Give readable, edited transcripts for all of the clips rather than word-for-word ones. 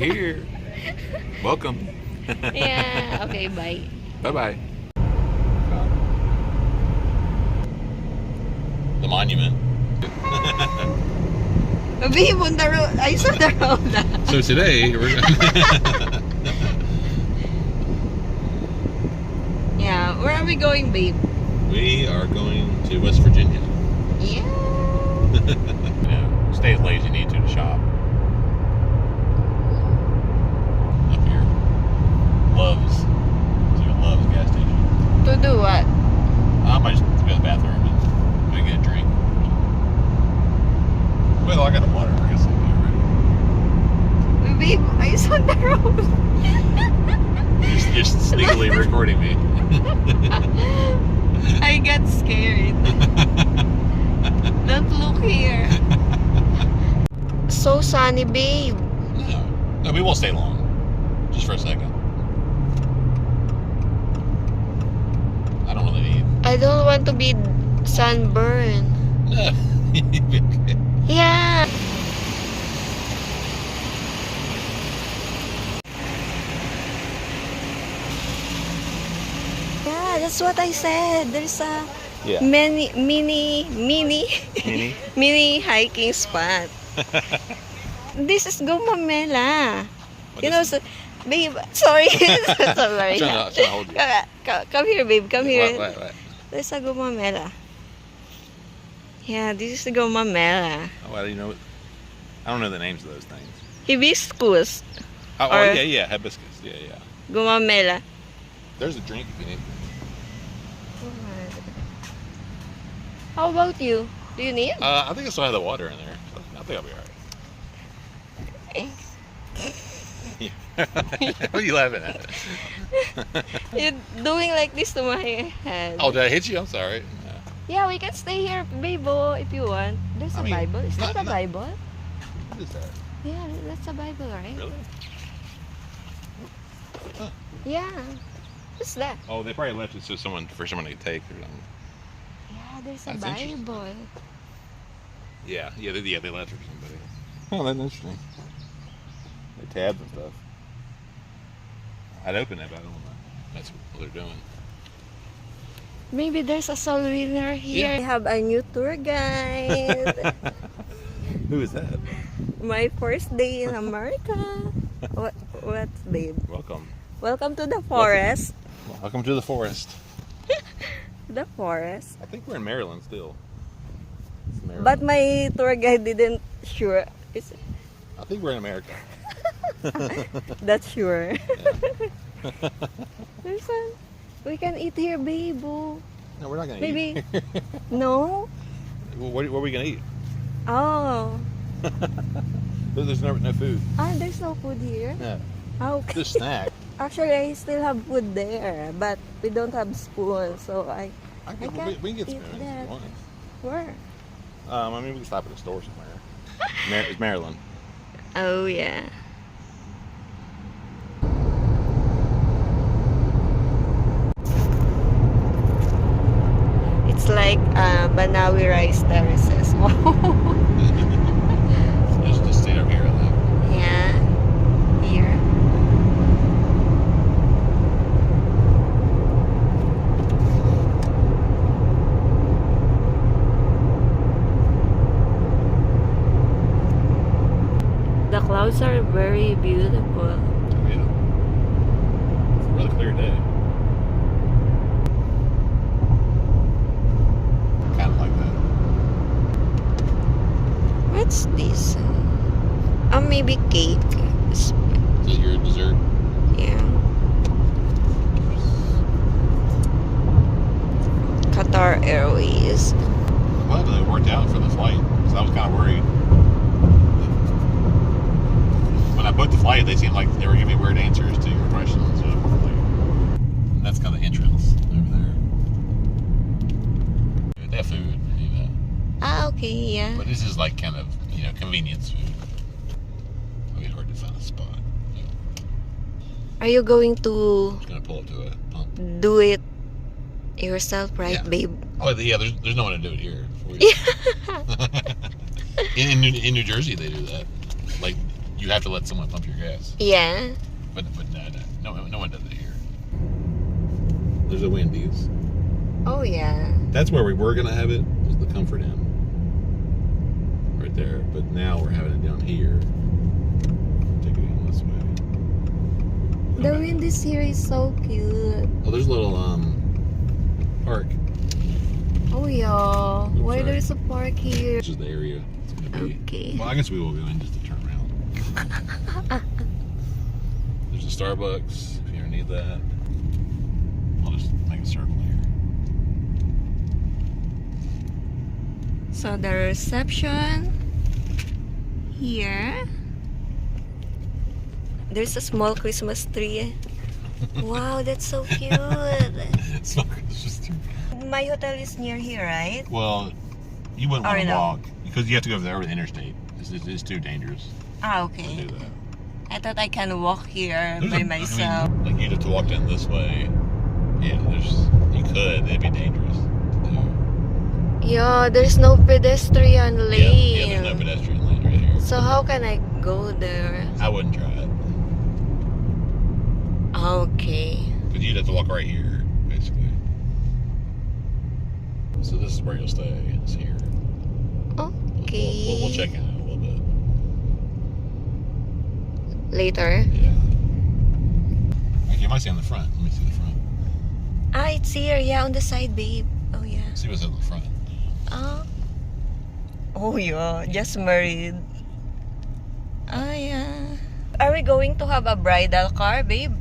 here. Welcome. Yeah. Okay, bye. Bye-bye. The monument. Babe, on the road. I saw the road. So today, we're Yeah. Where are we going, babe? we are going to West Virginia. Yeah. Stay as late as you need to shop. Up here. Love's. It's like a Love's gas station. To do what? I might just go to the bathroom and maybe get a drink. Well, I got a water. I guess I'll be Babe, I saw the road. ready. You're sneakily recording me. I got scared. Don't look here. So sunny, babe. No, we won't stay long. Just for a second. I don't really need. I don't want to be sunburned. Yeah. Yeah, that's what I said. There's a Yeah. mini Mini? hiking spot. This is Gumamela. What You is know, it? so, babe, sorry. Sorry. I'm trying to hold you. Come here, babe. Come here. What? There's a Gumamela. Yeah, this is the Gumamela. Oh, well, you know, I don't know the names of those things. Hibiscus. Oh, Or- yeah, hibiscus. Yeah. Gumamela. There's a drink if you need. How about you? Do you need? I think I still have the water in there. So I think I'll be alright. What are you laughing at? You're doing like this to my head. Oh, did I hit you? I'm sorry. Yeah, we can stay here, Bibo, if you want. There's a I mean, Bible. Is that a not- Bible? What is that? Yeah, that's a Bible, right? Really? Yeah. What's that? Oh, they probably left it so for someone to take or something. Yeah, there's a That's interesting. Bible. Yeah, they left it for somebody. Oh, that's interesting. They tabs and stuff. I'd open it, but I don't know. That's what they're doing. Maybe there's a soul winner here. Yeah. We have a new tour guide. Who is that? My first day in America. What's babe? Welcome. Welcome to the forest. Welcome to the forest. The forest. I think we're in Maryland still. It's Maryland. But my tour guide didn't sure. Is I think we're in America. that sure? Yeah. There's a, we can eat here, babe. No, we're not gonna Maybe. eat. No? What are we gonna eat? Oh. There's no food. Ah, there's no food here? Yeah. Ah, okay. Just snack. Actually, I still have food there, but we don't have spoon, so I We can't can get eat spoons if that. you want. Where? I mean, we can stop at a store somewhere. It's Maryland. Oh, yeah. It's like Banawi rice terraces. Just stay over here. Yeah. Here. The clouds are very beautiful. Yeah. It's a really clear day. Kind of like that. What's this? Maybe cake. Is it your dessert? Yeah. Qatar Airways. Well, it worked out for the flight, because I was kind of worried. When I booked the flight, they seemed like they were giving me weird answers to your questions. So, and that's kind of the entrance over there. They have food, Ah, okay, yeah. but this is like kind of, convenience food. It'll be hard to find a spot. Are you going to Just gonna pull up to a pump. do it yourself, right, Yeah. babe? Oh yeah, there's no one to do it here for you. in New Jersey they do that. Like you have to let someone pump your gas. Yeah. But no one does it here. ThereThere's a Wendy's. Oh, yeah. That's where we were going to have it, was the Comfort Inn. Right there. But now we're having it down here. Take it down this way. The Wendy's here is so cute. Oh, there's a little park. Oh, yeah. Why sorry. there's a park here? This is the area it's going to be. Okay. Well, I guess we will go in just to turn around. There's a Starbucks, if you ever need that. I'll just make a circle here. So the reception here. There's a small Christmas tree. Wow, that's so cute. It's just too... My hotel is near here, right? Well, you wouldn't want to no. walk because you have to go over the interstate. It's too dangerous Ah, to okay. do that. I thought I can walk here There's by a- myself. I mean, like you'd have to walk in this way. Yeah, you could. It'd be dangerous. Yeah, there's no pedestrian Yeah, lane. there's no pedestrian lane right here. So how can I go there? I wouldn't try it Okay. because you'd have to walk right here, basically. So this is where you'll stay. It's here. Okay. We'll check in a little bit. Later. Yeah. You might see on the front. Let me see the front. Ah, it's here. Yeah, on the side, babe. Oh, yeah. See what's at the front. Oh, yeah. Just married. Ah, yeah. Are we going to have a bridal car, babe?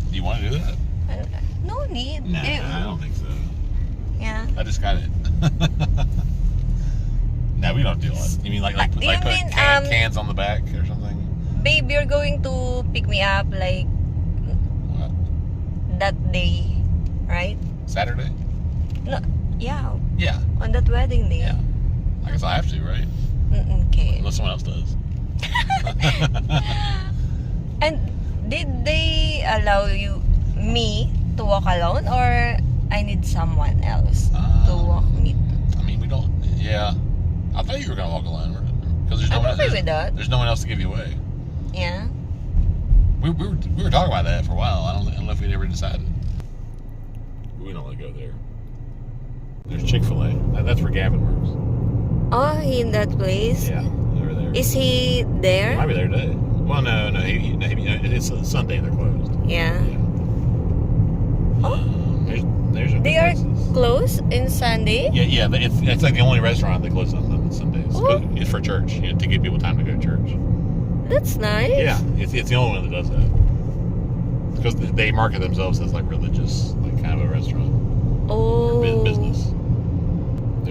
Do you want to do that? No need. Nah, Eh, I don't think so. Yeah. I just got it. No, we don't do that. You mean like You put mean, cans on the back or something? Babe, you're going to pick me up like What? that day, right? Saturday? No, yeah, Yeah. on that wedding day. Yeah. I guess I have to, right? Okay. Unless someone else does. And did they allow me to walk alone, or I need someone else to walk me? I mean, we don't. Yeah. I thought you were gonna walk alone because there's no I'm one. okay with that. There's no one else to give you away. Yeah. We were talking about that for a while. I don't know if we'd ever decided. We don't want to go there. There's Chick-fil-A. That's where Gavin works. Oh, he in that place. Yeah, over there. Is he He there? might be there today. Well, no. It's Sunday. They're closed. Yeah. There's a They are places. closed in Sunday. Yeah. It's like the only restaurant that closes on Sundays. Oh. It's for church. To give people time to go to church. That's nice. Yeah, it's the only one that does that. Because they market themselves as like religious, like kind of a restaurant. Oh. Business.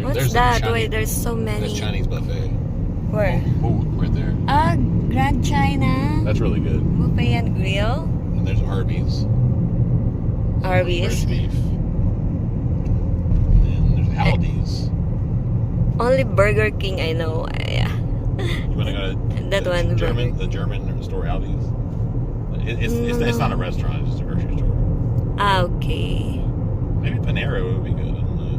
What's there's that? Chinese, Why there's so many? There's Chinese buffet. Where? Oh, right there. Ah, Grand China. That's really good. Buffet and Grill. And there's Arby's. Arby's. Roast beef. And then there's Aldi's. Only Burger King I know. Yeah. You want to go to That one, the German store Aldi's? It's not a restaurant. It's just a grocery store. Ah, okay. Maybe Panera would be good. I don't know.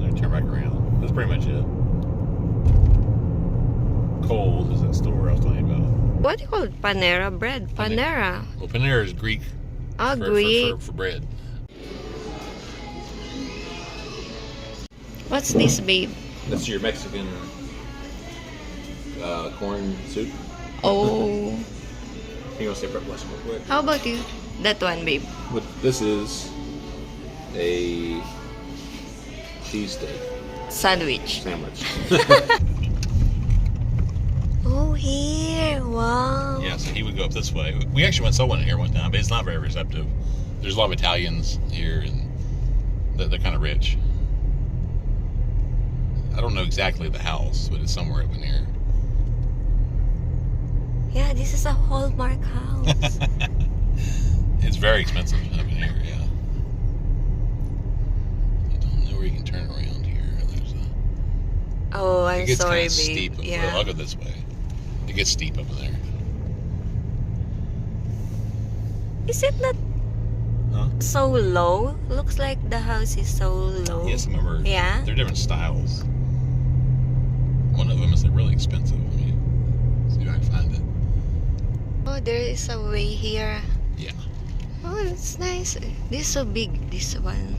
Let me turn back around. That's pretty much it. Kohl's is that store I was telling you about. What do you call it? Panera bread? Panera. Well, Panera is Greek Ah, for Greek. for bread. What's this, babe? That's your Mexican corn soup. Oh. Can you want to say preparation real quick? How about you? That one, babe. What this is a cheesesteak Sandwich. sandwich. Oh, here. Wow. Yeah, so he would go up this way. We actually went someone here one time, but it's not very receptive. There's a lot of Italians here, and they're kind of rich. I don't know exactly the house, but it's somewhere up in here. Yeah, this is a Hallmark house. It's very expensive up in here, yeah. I don't know where you can turn around here. There's Oh, it I'm gets sorry, kind of babe. steep. Yeah. I'll go this way. It gets steep up in there. Is it not Huh? so low? Looks like the house is so low. Yeah, some of them are. Yeah? They're different styles. One of them is like really expensive. I mean, if I can find it. Oh, there is a way here. Yeah. Oh, it's nice. This is so big, this one.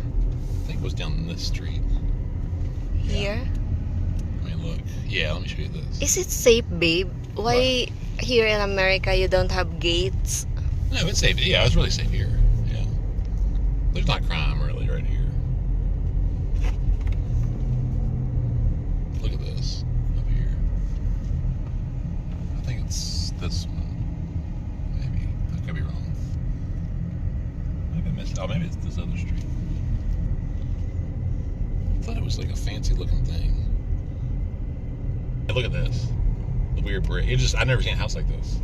I think it was down this street. Here. I mean, look. Yeah, let me show you this. Is it safe, babe? Why here in America you don't have gates? No, it's safe. Yeah, it's really safe here. Yeah. There's not crime really right here. Look at this up here. I think it's this one. Maybe. I could be wrong. Maybe I missed. Oh, maybe it's this other street. I thought it was like a fancy looking thing. Hey, look at this. The weird brick. I've never seen a house like this.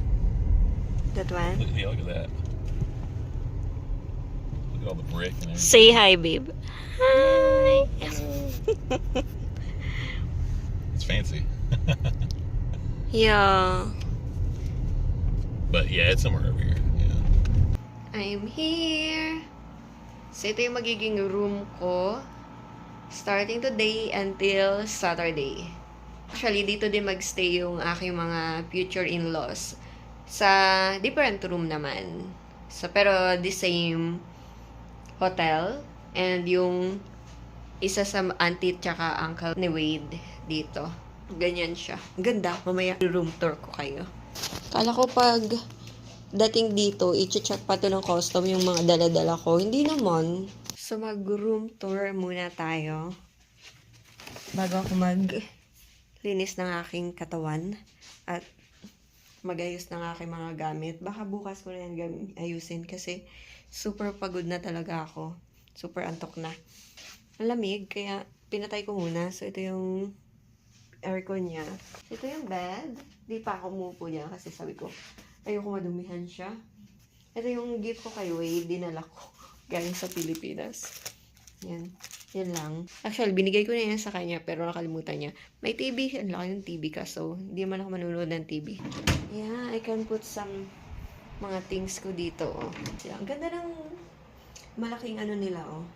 That one? Look at that. Look at all the brick and everything. Say hi, babe. Hi. It's fancy. Yeah. But yeah, it's somewhere over here. Yeah. I'm here. So ito yung magiging room ko. Starting today until Saturday. Actually, dito din magstay yung aking mga future in-laws. Sa different room naman. So, pero the same hotel. And yung isa sa auntie tsaka uncle ni Wade dito. Ganyan siya. Ganda. Mamaya room tour ko kayo. Kala ko pag dating dito, i-check pa to ng custom yung mga dala-dala ko. Hindi naman. So, mag-room tour muna tayo. Bago ako linis ng aking katawan at magayos ng aking mga gamit. Baka bukas ko na yan ayusin kasi super pagod na talaga ako. Super antok na. Ang lamig, kaya pinatay ko muna. So, ito yung aircon niya. Ito yung bed. Di pa ako umupo niya kasi sabi ko, ayoko madumihan siya. Ito yung gift ko kay Wade. Dinala ko galing sa Pilipinas. Yan. Yan lang. Actually, binigay ko na yan sa kanya pero nakalimutan niya. May TV. Ang laki ng TV ka. So, hindi man ako manunood ng TV. Yeah, I can put some mga things ko dito. Oh. Ang ganda ng malaking ano nila. Oh.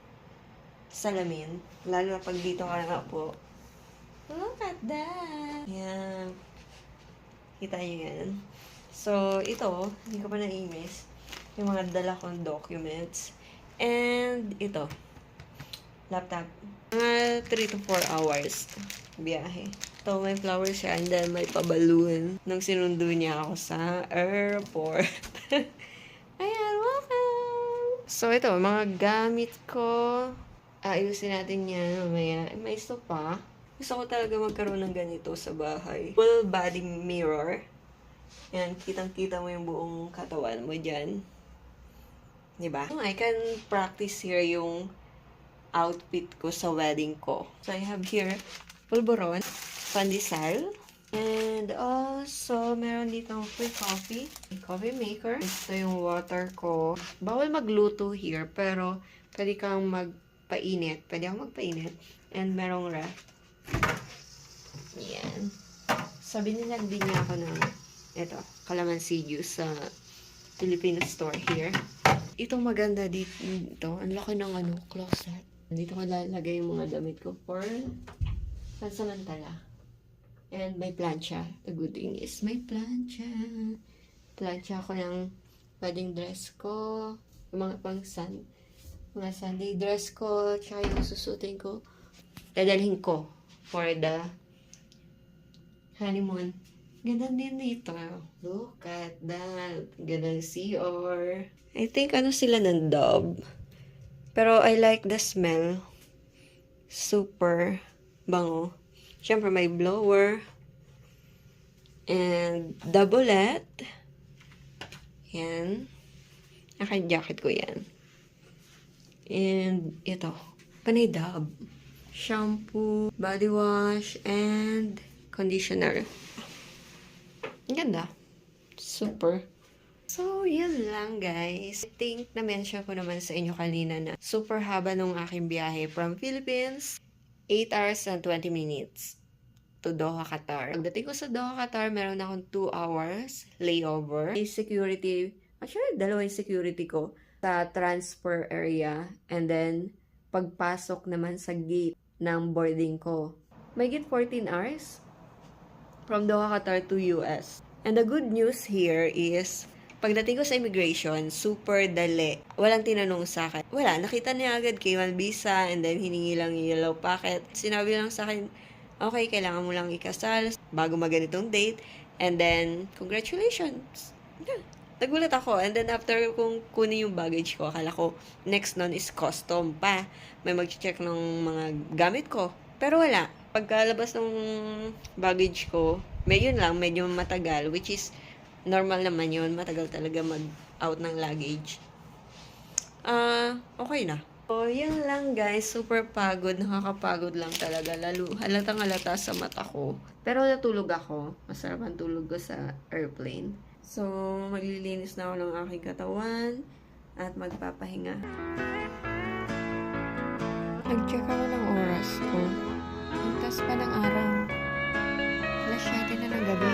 Salamin. Lalo na pag dito ka na po. Look at that. Yan. Kita niyo yan. So, ito. Hindi ko pa na-imiss. Yung mga dala kong documents. And ito. Laptop. Mga 3 to 4 hours biyahe. So, may flowers siya and then may pa-balloon nung sinundo niya ako sa airport. Ayan, welcome! So, ito, mga gamit ko. Ayusin natin yan mamaya. May ito pa. Gusto ko talaga magkaroon ng ganito sa bahay. Full body mirror. Yan, kitang-kita mo yung buong katawan mo dyan. Diba? I can practice here yung outfit ko sa wedding ko. So, I have here pulburon, pandesal, and also, meron dito free coffee, coffee maker. Ito yung water ko. Bawal magluto here, pero pwede kang magpainit. Pwede akong magpainit. And merong ref. Yan. Sabi nila, din niya ako ng ito, calamansi juice sa Filipino store here. Itong maganda dito, ang laki ng closet. Dito ko lalagay yung mga damit ko for pansamantala. And may plancha. The good thing is may plancha. Plancha ko ng wedding dress ko. Yung mga mga Sunday dress ko. Tsaka yung susutin ko. Dadalhin ko for the honeymoon. Ganda din dito. Look at that. Ganda ng CR. I think sila ng Dove. Pero I like the smell. Super bango. Siyempre may blower. And doublet. Yan. Naka-jacket ko yan. And ito. Panay Dove. Shampoo, body wash, and conditioner. Ang ganda. Super. So, yun lang guys. I think na-mention ko naman sa inyo kanina na super haba nung aking biyahe from Philippines. 8 hours and 20 minutes to Doha, Qatar. Pagdating ko sa Doha, Qatar, meron akong 2 hours layover. May security, actually, 2 yung security ko sa transfer area. And then, pagpasok naman sa gate ng boarding ko. May gate 14 hours from Doha, Qatar to US. And the good news here is, pagdating ko sa immigration, super dali. Walang tinanong sa akin. Wala, nakita niya agad K1 visa and then hiningi lang yung yellow packet. Sinabi lang sa akin, okay, kailangan mo lang ikasal bago maganitong date. And then, congratulations. Yeah. Nagulat ako. And then after kung kunin yung baggage ko, akala ko next nun is custom pa. May mag-check ng mga gamit ko. Pero wala. Pagkalabas ng baggage ko, yun lang, medyo matagal. Which is, normal naman yun. Matagal talaga mag-out ng luggage. Okay na. So, yun lang guys. Super pagod. Nakakapagod lang talaga. Lalo, halatang halata sa mata ko. Pero natulog ako. Masarap ang tulog ko sa airplane. So, maglilinis na ako ng aking katawan at magpapahinga. Nag-check ako ng oras ko. Ang taas pa ng araw. Alas 7 na ng gabi.